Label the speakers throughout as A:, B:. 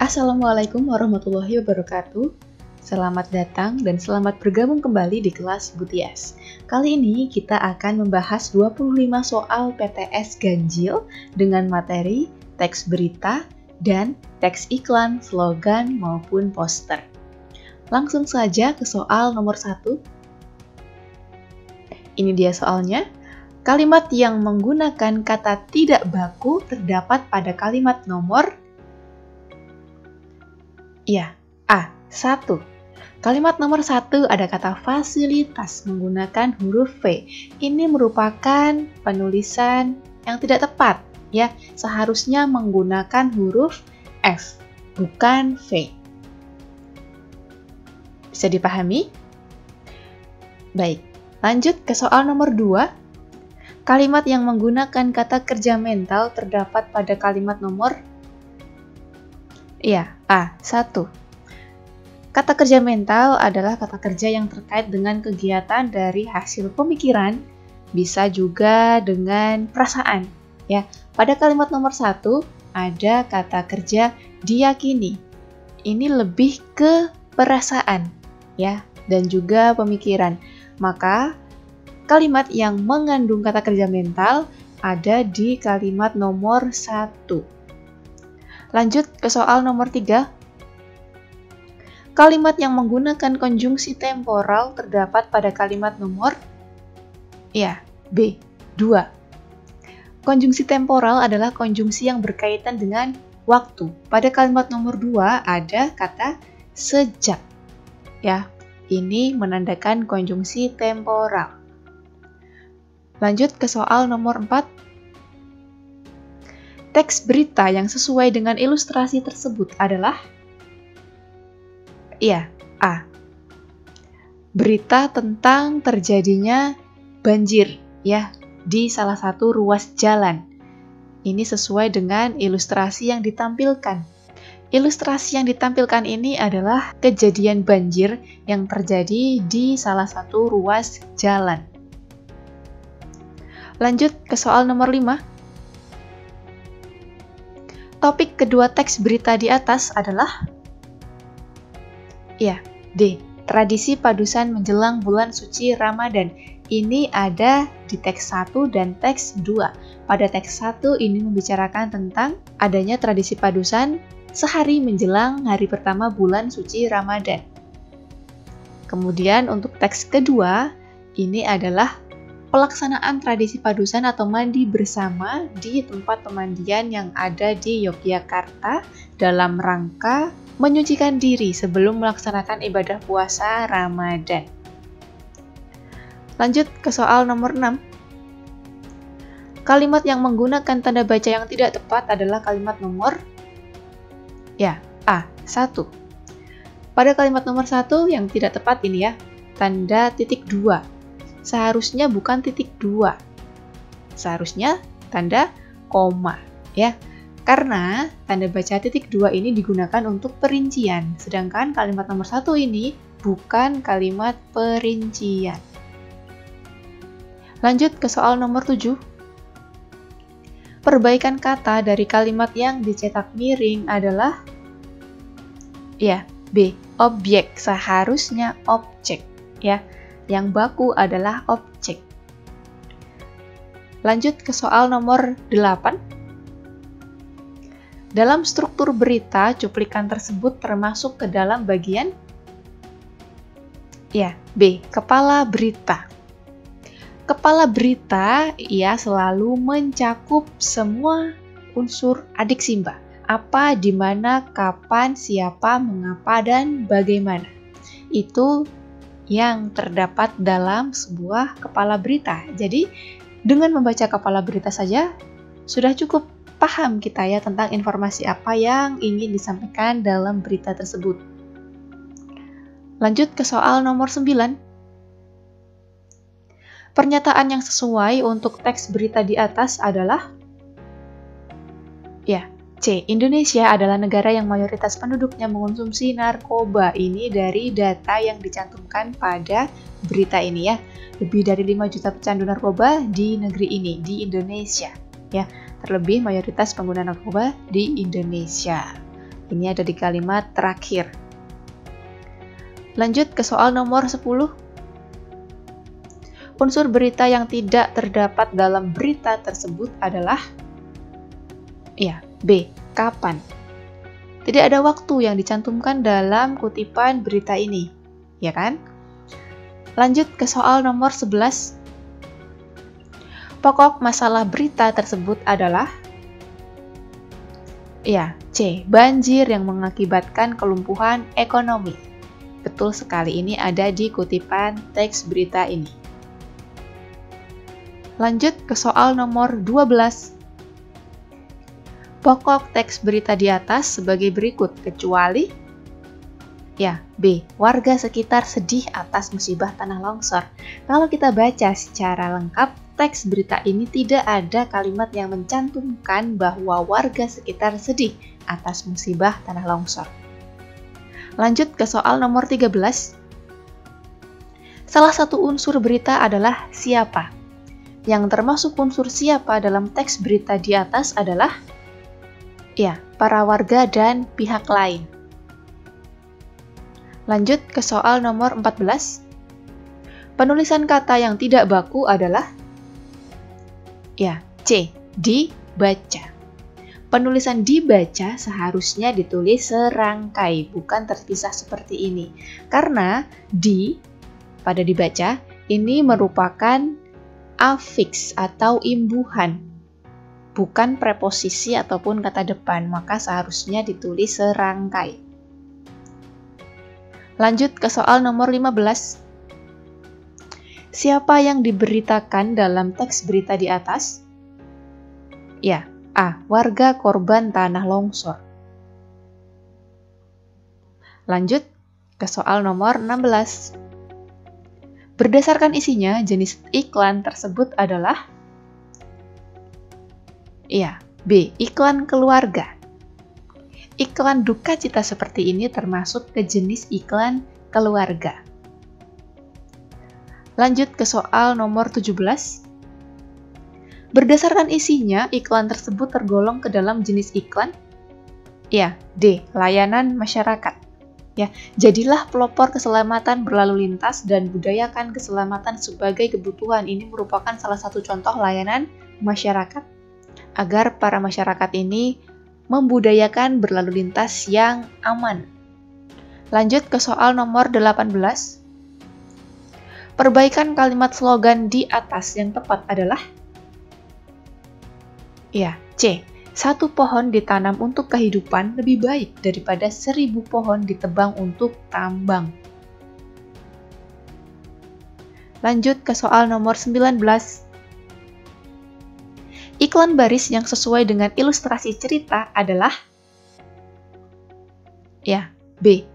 A: Assalamualaikum warahmatullahi wabarakatuh. Selamat datang dan selamat bergabung kembali di kelas Butias. Kali ini kita akan membahas 25 soal PTS ganjil dengan materi teks berita dan teks iklan, slogan, maupun poster. Langsung saja ke soal nomor 1. Ini dia soalnya. Kalimat yang menggunakan kata tidak baku terdapat pada kalimat nomor A1. Kalimat nomor 1 ada kata fasilitas menggunakan huruf V. Ini merupakan penulisan yang tidak tepat, ya. Seharusnya menggunakan huruf F, bukan V. Bisa dipahami? Baik, lanjut ke soal nomor 2. Kalimat yang menggunakan kata kerja mental terdapat pada kalimat nomor A1. Kata kerja mental adalah kata kerja yang terkait dengan kegiatan dari hasil pemikiran, bisa juga dengan perasaan. Ya, pada kalimat nomor 1 ada kata kerja diyakini. Ini lebih ke perasaan, ya, dan juga pemikiran. Maka kalimat yang mengandung kata kerja mental ada di kalimat nomor 1. Lanjut ke soal nomor 3. Kalimat yang menggunakan konjungsi temporal terdapat pada kalimat nomor B2. Konjungsi temporal adalah konjungsi yang berkaitan dengan waktu. Pada kalimat nomor 2 ada kata sejak. Ya, ini menandakan konjungsi temporal. Lanjut ke soal nomor 4. Teks berita yang sesuai dengan ilustrasi tersebut adalah A. Berita tentang terjadinya banjir, ya, di salah satu ruas jalan. Ini sesuai dengan ilustrasi yang ditampilkan. Ilustrasi yang ditampilkan ini adalah kejadian banjir yang terjadi di salah satu ruas jalan. Lanjut ke soal nomor 5. Topik kedua teks berita di atas adalah D. Tradisi padusan menjelang bulan suci Ramadan. Ini ada di teks 1 dan teks 2. Pada teks 1 ini membicarakan tentang adanya tradisi padusan sehari menjelang hari pertama bulan suci Ramadan. Kemudian untuk teks kedua, ini adalah pelaksanaan tradisi padusan atau mandi bersama di tempat pemandian yang ada di Yogyakarta dalam rangka menyucikan diri sebelum melaksanakan ibadah puasa Ramadan. Lanjut ke soal nomor 6. Kalimat yang menggunakan tanda baca yang tidak tepat adalah kalimat nomor A1. Pada kalimat nomor 1 yang tidak tepat ini ya, tanda titik 2. Seharusnya bukan titik 2. Seharusnya tanda koma, ya. Karena tanda baca titik 2 ini digunakan untuk perincian, sedangkan kalimat nomor 1 ini bukan kalimat perincian. Lanjut ke soal nomor 7. Perbaikan kata dari kalimat yang dicetak miring adalah B. Objek, seharusnya objek, ya. Yang baku adalah objek. Lanjut ke soal nomor 8. Dalam struktur berita, cuplikan tersebut termasuk ke dalam bagian B. Kepala berita. Kepala berita selalu mencakup semua unsur adik Simba. Apa, di mana, kapan, siapa, mengapa, dan bagaimana. Itu yang terdapat dalam sebuah kepala berita. Jadi, dengan membaca kepala berita saja, sudah cukup paham kita ya tentang informasi apa yang ingin disampaikan dalam berita tersebut. Lanjut ke soal nomor 9. Pernyataan yang sesuai untuk teks berita di atas adalah C. Indonesia adalah negara yang mayoritas penduduknya mengonsumsi narkoba. Ini dari data yang dicantumkan pada berita ini ya. Lebih dari 5 juta pecandu narkoba di negeri ini, di Indonesia. Ya, terlebih mayoritas pengguna narkoba di Indonesia. Ini ada di kalimat terakhir. Lanjut ke soal nomor 10. Unsur berita yang tidak terdapat dalam berita tersebut adalah B. Kapan? Tidak ada waktu yang dicantumkan dalam kutipan berita ini, ya kan? Lanjut ke soal nomor 11. Pokok masalah berita tersebut adalah C. Banjir yang mengakibatkan kelumpuhan ekonomi. Betul sekali, ini ada di kutipan teks berita ini. Lanjut ke soal nomor 12. Pokok teks berita di atas sebagai berikut, kecuali B. Warga sekitar sedih atas musibah tanah longsor. Kalau kita baca secara lengkap, teks berita ini tidak ada kalimat yang mencantumkan bahwa warga sekitar sedih atas musibah tanah longsor. Lanjut ke soal nomor 13. Salah satu unsur berita adalah siapa. Yang termasuk unsur siapa dalam teks berita di atas adalah para warga dan pihak lain. Lanjut ke soal nomor 14. Penulisan kata yang tidak baku adalah C. Dibaca. Penulisan dibaca seharusnya ditulis serangkai, bukan terpisah seperti ini. Karena pada dibaca ini merupakan afiks atau imbuhan, bukan preposisi ataupun kata depan, maka seharusnya ditulis serangkai. Lanjut ke soal nomor 15. Siapa yang diberitakan dalam teks berita di atas? A. Warga korban tanah longsor. Lanjut ke soal nomor 16. Berdasarkan isinya, jenis iklan tersebut adalah B. Iklan keluarga. Iklan duka cita seperti ini termasuk ke jenis iklan keluarga. Lanjut ke soal nomor 17. Berdasarkan isinya, iklan tersebut tergolong ke dalam jenis iklan D. Layanan masyarakat. Jadilah pelopor keselamatan berlalu lintas dan budayakan keselamatan sebagai kebutuhan. Ini merupakan salah satu contoh layanan masyarakat, agar para masyarakat ini membudayakan berlalu lintas yang aman. Lanjut ke soal nomor 18. Perbaikan kalimat slogan di atas yang tepat adalah C. 1 pohon ditanam untuk kehidupan lebih baik daripada 1000 pohon ditebang untuk tambang. Lanjut ke soal nomor 19. Iklan baris yang sesuai dengan ilustrasi cerita adalah B.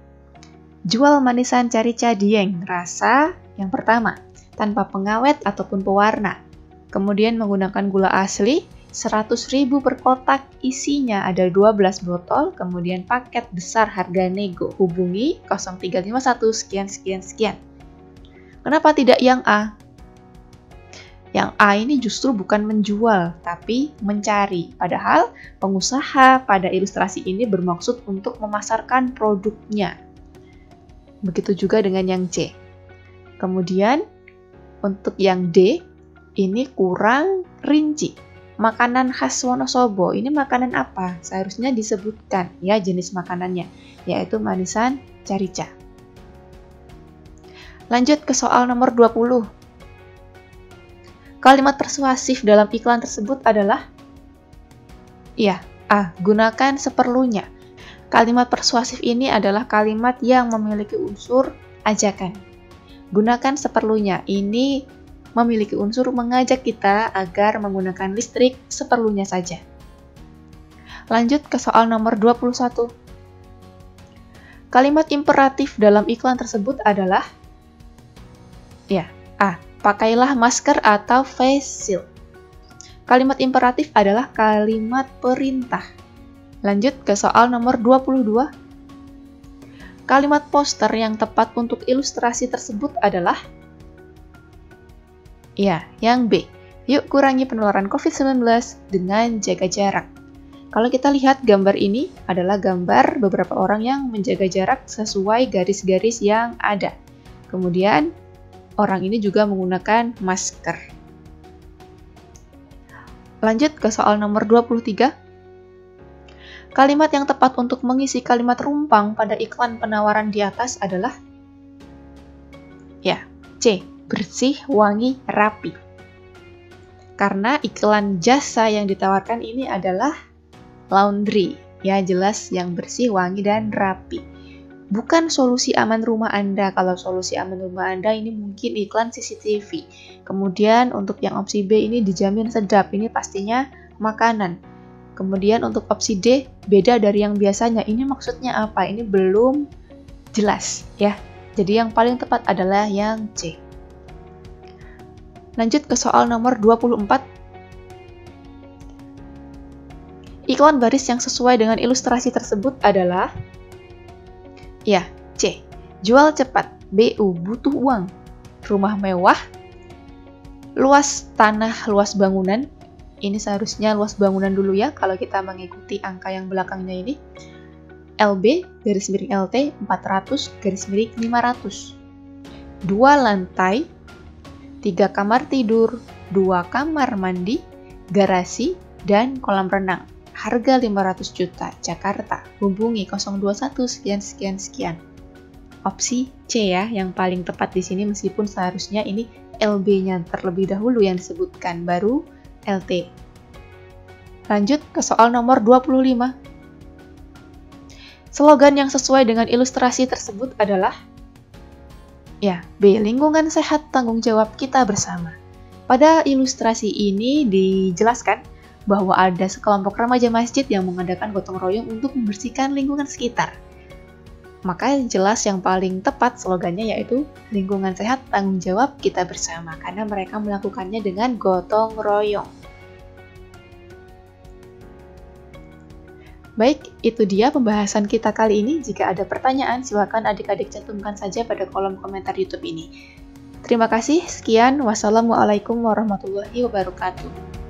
A: Jual manisan Carica Dieng, rasa yang pertama, tanpa pengawet ataupun pewarna. Kemudian menggunakan gula asli, 100.000 per kotak, isinya ada 12 botol, kemudian paket besar harga nego. Hubungi 0351 sekian. Kenapa tidak yang A? Yang A ini justru bukan menjual, tapi mencari. Padahal pengusaha pada ilustrasi ini bermaksud untuk memasarkan produknya. Begitu juga dengan yang C. Kemudian untuk yang D, ini kurang rinci. Makanan khas Wonosobo, ini makanan apa? Seharusnya disebutkan jenis makanannya, yaitu manisan Carica. Lanjut ke soal nomor 20. Kalimat persuasif dalam iklan tersebut adalah A. Gunakan seperlunya. Kalimat persuasif ini adalah kalimat yang memiliki unsur ajakan. Gunakan seperlunya, ini memiliki unsur mengajak kita agar menggunakan listrik seperlunya saja. Lanjut ke soal nomor 21. Kalimat imperatif dalam iklan tersebut adalah A. Pakailah masker atau face shield. Kalimat imperatif adalah kalimat perintah. Lanjut ke soal nomor 22. Kalimat poster yang tepat untuk ilustrasi tersebut adalah ya, yang B. Yuk kurangi penularan COVID-19 dengan jaga jarak. Kalau kita lihat gambar ini adalah gambar beberapa orang yang menjaga jarak sesuai garis-garis yang ada. Kemudian orang ini juga menggunakan masker. Lanjut ke soal nomor 23. Kalimat yang tepat untuk mengisi kalimat rumpang pada iklan penawaran di atas adalah ya, C. Bersih, wangi, rapi. Karena iklan jasa yang ditawarkan ini adalah laundry, ya jelas yang bersih, wangi, dan rapi. Bukan solusi aman rumah Anda. Kalau solusi aman rumah Anda ini mungkin iklan CCTV. Kemudian untuk yang opsi B ini dijamin sedap, ini pastinya makanan. Kemudian untuk opsi D, beda dari yang biasanya. Ini maksudnya apa? Ini belum jelas ya. Jadi yang paling tepat adalah yang C. Lanjut ke soal nomor 24. Iklan baris yang sesuai dengan ilustrasi tersebut adalah ya, C. Jual cepat, BU, butuh uang, rumah mewah, luas tanah, luas bangunan. Ini seharusnya luas bangunan dulu ya, kalau kita mengikuti angka yang belakangnya ini. LB, garis miring LT, 400, garis miring 500. 2 lantai, 3 kamar tidur, 2 kamar mandi, garasi, dan kolam renang. Harga 500 juta, Jakarta. Hubungi 021 sekian. Opsi C ya, yang paling tepat di sini meskipun seharusnya ini LB-nya terlebih dahulu yang disebutkan, baru LT. Lanjut ke soal nomor 25. Slogan yang sesuai dengan ilustrasi tersebut adalah ya, B. Lingkungan sehat, tanggung jawab kita bersama. Pada ilustrasi ini dijelaskan bahwa ada sekelompok remaja masjid yang mengadakan gotong royong untuk membersihkan lingkungan sekitar. Maka jelas yang paling tepat slogannya yaitu lingkungan sehat, tanggung jawab kita bersama, karena mereka melakukannya dengan gotong royong. Baik, itu dia pembahasan kita kali ini. Jika ada pertanyaan, silakan adik-adik cantumkan saja pada kolom komentar YouTube ini. Terima kasih, sekian. Wassalamualaikum warahmatullahi wabarakatuh.